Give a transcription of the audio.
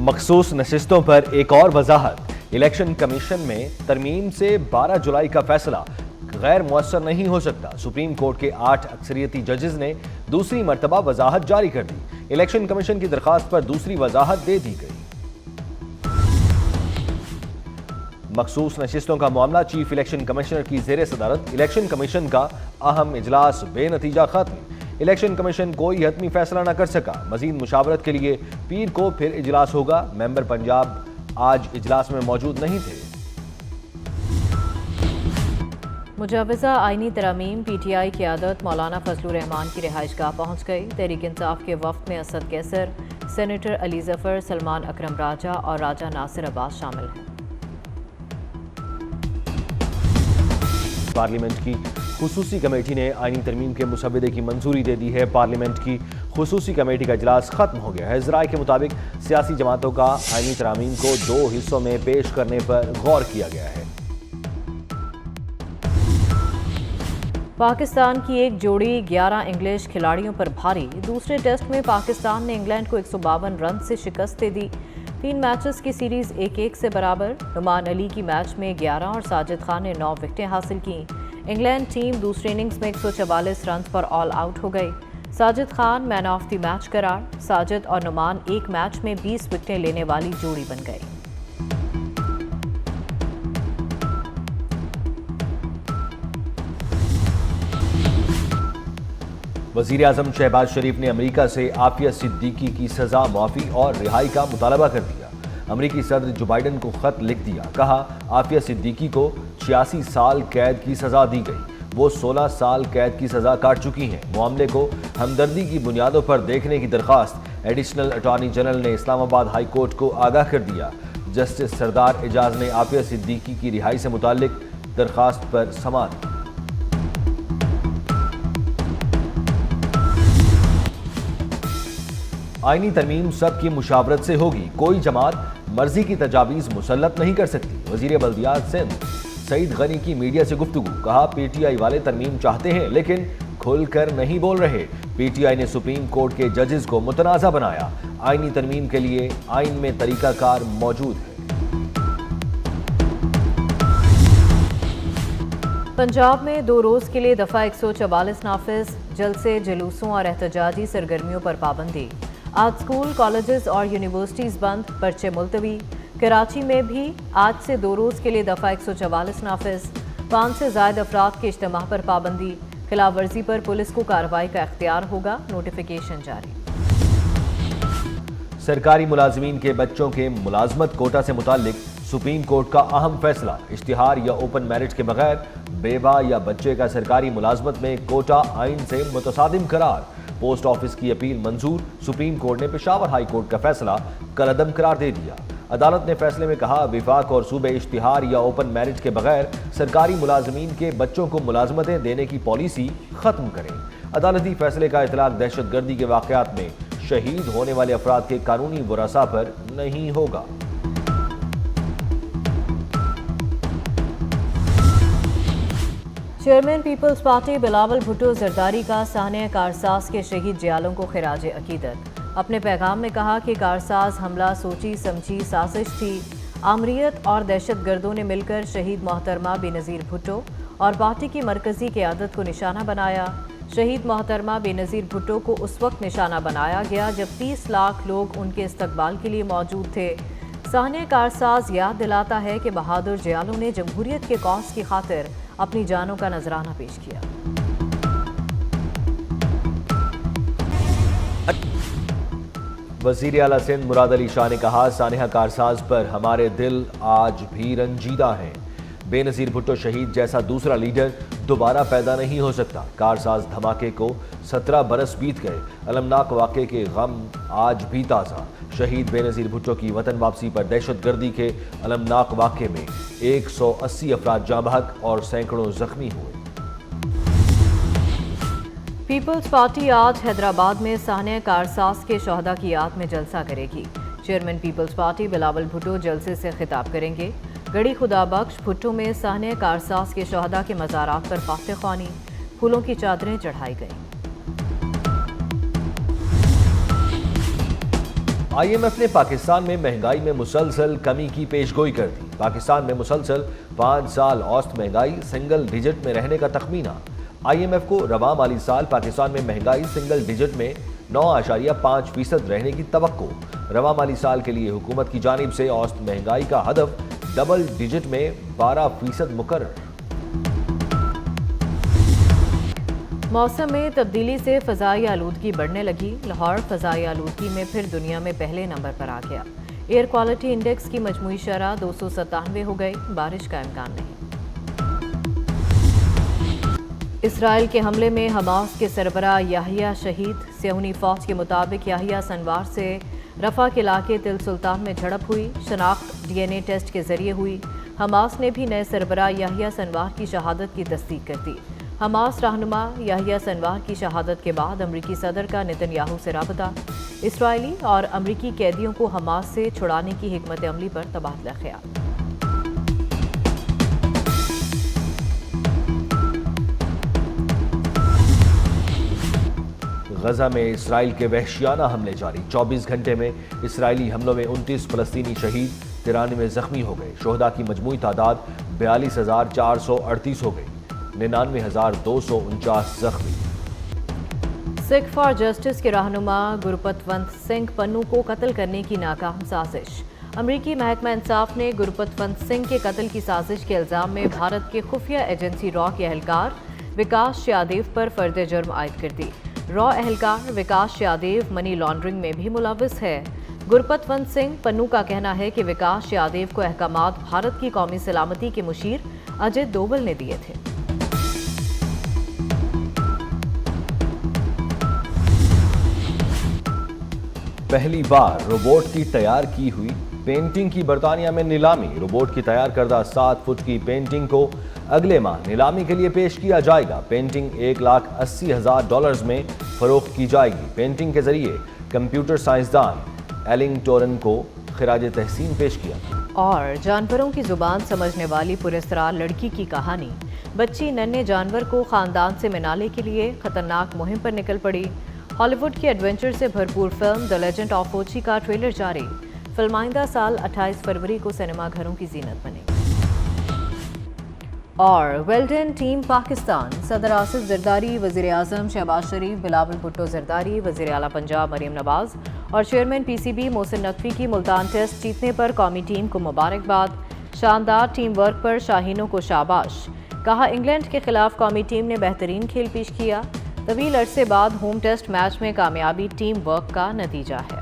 मखसूस नशिस्तों पर एक और वजाहत। इलेक्शन कमीशन में तरमीम से 12 जुलाई का फैसला गैर मुअस्सर नहीं हो सकता। सुप्रीम कोर्ट के 8 अक्सरियती जजेस ने दूसरी मर्तबा वजाहत जारी कर दी। इलेक्शन कमीशन की दरखास्त पर दूसरी वजाहत दे दी गई। मखसूस नशिस्तों का मामला चीफ इलेक्शन कमिश्नर की ज़ेर सदारत इलेक्शन कमीशन का अहम इजलास बेनतीजा खत्म। इलेक्शन कमीशन कोई हतमी फैसला न कर सका। मजीद मुशावरत के लिए पीर को फिर इजलास होगा। मेंबर पंजाब आज इजलास में मौजूद नहीं थे। मुजाविजा आइनी तरामीम PTI क़यादत मौलाना फजलुर रहमान की रिहाइशगाह पहुँच गई। तहरीक इंसाफ के वफ्द में असद कैसर, सेनेटर अली जफर, सलमान अकरम राजा और राजा नासिर अब्बास शामिल हैं। पार्लियामेंट की खुसूसी कमेटी ने आईनी तरमीम के मुसवदे की मंजूरी दे दी है। पार्लियामेंट की खुसूसी कमेटी का इजलास खत्म हो गया है। ज़राए के मुताबिक सियासी जमातों का आईनी तरामीम को 2 हिस्सों में पेश करने पर गौर किया गया है। पाकिस्तान की एक जोड़ी 11 इंग्लिश खिलाड़ियों पर भारी। दूसरे टेस्ट में पाकिस्तान ने इंग्लैंड को 152 रन से शिकस्त दे दी। 3 मैचेस की सीरीज 1-1 से बराबर। नुमान अली की मैच में 11 और साजिद खान ने 9 विकेटें हासिल की। इंग्लैंड टीम दूसरी इनिंग्स में 144 रन पर ऑल आउट हो गई। Sajid Khan man of the match करार। साजिद और नुमान एक मैच में 20 विकेटें लेने वाली जोड़ी बन गई। वज़ीर आज़म शहबाज शरीफ ने अमेरिका से आफिया सिद्दीकी की सजा मुआफ़ी और रिहाई का मुतालबा कर दिया। अमेरिकी सदर जो बाइडन को खत लिख दिया। कहा आफिया सिद्दीकी को 86 साल कैद की सजा दी गई। वो 16 साल कैद की सजा काट चुकी हैं। मामले को हमदर्दी की बुनियादों पर देखने की दरख्वास्त एडिशनल अटॉर्नी जनरल ने इस्लामाबाद हाई कोर्ट को आगाह कर दिया। जस्टिस सरदार एजाज ने आफिया सिद्दीकी की रिहाई से मुताल्लिक दरख्वास्त पर समाअत की। आईनी तरमीम सब की मुशावरत से होगी। कोई जमात मर्जी की तजावीज़ मुसल्लत नहीं कर सकती। वज़ीर बल्दियात सिंध सईद गनी की मीडिया से गुफ्तगू। कहा PTI वाले तरमीम चाहते हैं लेकिन खुलकर नहीं बोल रहे। PTI ने सुप्रीम कोर्ट के जजेस को मुतनाज़ा बनाया। आईनी तरमीम के लिए आइन में तरीकाकार मौजूद है। पंजाब में 2 रोज़ के लिए दफ़ा 144 नाफिज। जलसे, जुलूसों और एहतजाजी सरगर्मियों पर पाबंदी। आज स्कूल, कॉलेजेस और यूनिवर्सिटीज़ बंद, पर्चे मुलतवी। कराची में भी आज से 2 रोज़ के लिए दफ़ा 144 नाफिज। 5 से ज़ायद अफराद के इज्तिमा पर पाबंदी। खिलाफ वर्जी पर पुलिस को कार्रवाई का इख्तियार होगा। नोटिफिकेशन जारी। सरकारी मुलाजमीन के बच्चों के मुलाजमत कोटा से मुताल्लिक सुप्रीम कोर्ट का अहम फैसला। इश्तिहार या ओपन मेरिट के बगैर बेवा या बच्चे का सरकारी मुलाजमत में कोटा आइन से मुतसादिम करार। पोस्ट ऑफिस की अपील मंजूर। सुप्रीम कोर्ट ने पेशावर हाई कोर्ट का फैसला कलअदम करार दे दिया। अदालत ने फैसले में कहा विफाक और सूबे इश्तिहार या ओपन मेरिट के बगैर सरकारी मुलाजमीन के बच्चों को मुलाजमतें देने की पॉलिसी खत्म करें। अदालती फैसले का इतलाक दहशत गर्दी के वाकयात में शहीद होने वाले अफराद के कानूनी वरासा पर नहीं होगा। Chairman Peoples Party Bilawal Bhutto Zardari का साहने कारसाज के शहीद जियालों को खिराज अकीदत। अपने पैगाम में कहा कि कारसाज हमला सोची समझी साजिश थी। आमरीत और दहशत गर्दों ने मिलकर शहीद मोहतरमा बेनज़ीर भुट्टो और पार्टी की मरकजी क़यादत को निशाना बनाया। शहीद मोहतरमा बेनज़ीर भुट्टो को उस वक्त निशाना बनाया गया जब 30 लाख लोग उनके इस्तकबाल के लिए मौजूद थे। साहने कारसाज याद दिलाता है कि बहादुर जियालों ने जमहूरियत के कौस की खातिर अपनी जानों का नजराना पेश किया। वज़ीर आला सिंध मुराद अली शाह ने कहा सानिया कारसाज पर हमारे दिल आज भी रंजीदा हैं। बेनज़ीर भुट्टो शहीद जैसा दूसरा लीडर दोबारा पैदा नहीं हो सकता। कारसाज धमाके को 17 बरस बीत गए। अलमनाक वाक़े के गम आज भी ताज़ा। शहीद बेनज़ीर भुट्टो की वतन वापसी पर दहशत गर्दी के अलमनाक वाक़े में 180 अफराद जाँ बहक और सैकड़ों जख्मी हुए। पीपल्स पार्टी आज हैदराबाद में साहने कारसाज के शहदा की याद में जलसा करेगी। Chairman Peoples Party Bilawal Bhutto जलसे से खिताब करेंगे। गढ़ी खुदा बख्श भुट्टो में साहने कारसाज के शहदा के मज़ारात पर फातह ख्वानी, फूलों की चादरें चढ़ाई गईं। IMF نے پاکستان میں مہنگائی میں مسلسل کمی کی پیشگوئی کر دی۔ پاکستان میں مسلسل 5 سال اوسط مہنگائی سنگل ڈیجٹ میں رہنے کا تخمینہ۔ IMF کو رواں مالی سال پاکستان میں مہنگائی سنگل ڈیجٹ میں 9.5% رہنے کی توقع۔ رواں مالی سال کے لیے حکومت کی جانب سے اوسط مہنگائی کا ہدف ڈبل ڈیجٹ میں 12% مقرر۔ موسم میں تبدیلی سے فضائی آلودگی بڑھنے لگی۔ لاہور فضائی آلودگی میں پھر دنیا میں پہلے نمبر پر آ گیا۔ ایئر کوالٹی انڈیکس کی مجموعی شرح 297 ہو گئی، بارش کا امکان نہیں۔ اسرائیل کے حملے میں حماس کے سربراہ یحییٰ شہید۔ صہیونی فوج کے مطابق یحییٰ سنوار سے رفح کے علاقے تل سلطان میں جھڑپ ہوئی، شناخت DNA ٹیسٹ کے ذریعے ہوئی۔ حماس نے بھی نئے سربراہ یحییٰ سنوار کی شہادت کی تصدیق کر دی۔ حماس رہنما یحییٰ سنوار کی شہادت کے بعد امریکی صدر کا نتن یاہو سے رابطہ۔ اسرائیلی اور امریکی قیدیوں کو حماس سے چھڑانے کی حکمت عملی پر تبادلہ خیال۔ غزہ میں اسرائیل کے وحشیانہ حملے جاری۔ 24 گھنٹے میں اسرائیلی حملوں میں 29 فلسطینی شہید، 93 زخمی ہو گئے۔ شہداء کی مجموعی تعداد 42,438 ہو گئی، 99,249 زخمی۔ سکھ فار جسٹس کے رہنما گرپتونت سنگھ پنو کو قتل کرنے کی ناکام سازش۔ امریکی محکمہ انصاف نے گرپتونت سنگھ کے قتل کی سازش کے الزام میں بھارت کے خفیہ ایجنسی را کے اہلکار وکاس یادیو پر فرد جرم عائد کر دی۔ را اہلکار وکاس یادیو منی لانڈرنگ میں بھی ملوث ہے۔ گرپتونت سنگھ پنو کا کہنا ہے کہ وکاس یادیو کو احکامات بھارت کی قومی سلامتی کے مشیر اجیت دوول نے دیے تھے۔ پہلی بار روبوٹ کی تیار کی ہوئی پینٹنگ کی برطانیہ میں نیلامی۔ روبوٹ کی تیار کردہ 7 فٹ کی پینٹنگ کو اگلے ماہ نیلامی کے لیے پیش کیا جائے گا۔ پینٹنگ $180,000 میں فروخت کی جائے گی۔ پینٹنگ کے ذریعے کمپیوٹر سائنسدان ایلنگ ٹورن کو خراج تحسین پیش کیا۔ اور جانوروں کی زبان سمجھنے والی پراسرار لڑکی کی کہانی۔ بچی ننھے جانور کو خاندان سے منانے کے لیے خطرناک مہم پر نکل پڑی۔ ہالی ووڈ کی ایڈونچر سے بھرپور film the legend of Uchi کا ٹریلر جاری۔ فلم آئندہ سال 28 فروری کو سنیما گھروں کی زینت بنے گی۔ اور ویلڈن ٹیم پاکستان، صدر آصف زرداری، وزیر اعظم شہباز شریف، بلاول بھٹو زرداری، وزیر اعلیٰ پنجاب مریم نواز اور چیئرمین PCB محسن نقوی کی ملتان ٹیسٹ جیتنے پر قومی ٹیم کو مبارکباد۔ شاندار ٹیم ورک پر شاہینوں کو شاباش، کہا انگلینڈ کے خلاف قومی ٹیم نے بہترین کھیل پیش کیا۔ طویل عرصے بعد ہوم ٹیسٹ میچ میں کامیابی ٹیم ورک کا نتیجہ ہے۔